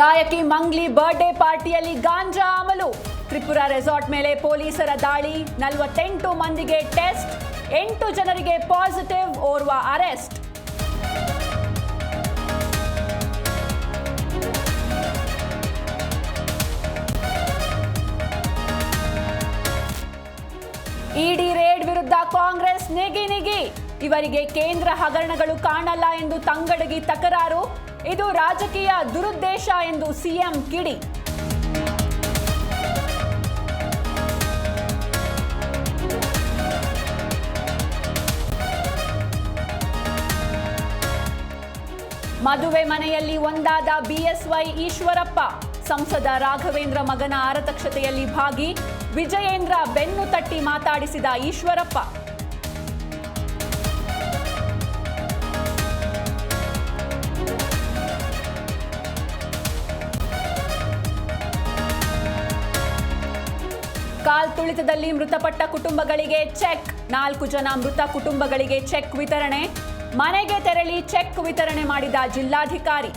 ಗಾಯಕಿ ಮಂಗ್ಲಿ ಬರ್ಡೇ ಪಾರ್ಟಿಯಲ್ಲಿ ಗಾಂಜಾ ಅಮಲು. ತ್ರಿಪುರ ರೆಸಾರ್ಟ್ ಮೇಲೆ ಪೊಲೀಸರ ದಾಳಿ. 48 ಮಂದಿಗೆ ಟೆಸ್ಟ್, 8 ಜನರಿಗೆ ಪಾಸಿಟಿವ್, ಓರ್ವ ಅರೆಸ್ಟ್. ಇಡಿ ರೇಡ್ ವಿರುದ್ಧ ಕಾಂಗ್ರೆಸ್ ನೆಗಿ. ಇವರಿಗೆ ಕೇಂದ್ರ ಹಗರಣಗಳು ಕಾಣಲ್ಲ ಎಂದು ತಂಗಡಗಿ ತಕರಾರು. ಇದು ರಾಜಕೀಯ ದುರುದ್ದೇಶ ಎಂದು ಸಿಎಂ ಕಿಡಿ. ಮದುವೆ ಮನೆಯಲ್ಲಿ ಒಂದಾದ ಬಿಎಸ್ವೈ ಈಶ್ವರಪ್ಪ. ಸಂಸದ ರಾಘವೇಂದ್ರ ಮಗನ ಆರತಕ್ಷತೆಯಲ್ಲಿ ಭಾಗಿ. ವಿಜಯೇಂದ್ರ ಬೆನ್ನು ತಟ್ಟಿ ಮಾತಾಡಿಸಿದ ಈಶ್ವರಪ್ಪ. ಕಾಲ್ತುಳಿತದಲ್ಲಿ ಮೃತಪಟ್ಟ ಕುಟುಂಬಗಳಿಗೆ ಚೆಕ್. 4 ಜನ ಮೃತ ಕುಟುಂಬಗಳಿಗೆ ಚೆಕ್ ವಿತರಣೆ. ಮನೆಗೆ ತೆರಳಿ ಚೆಕ್ ವಿತರಣೆ ಮಾಡಿದ ಜಿಲ್ಲಾಧಿಕಾರಿ.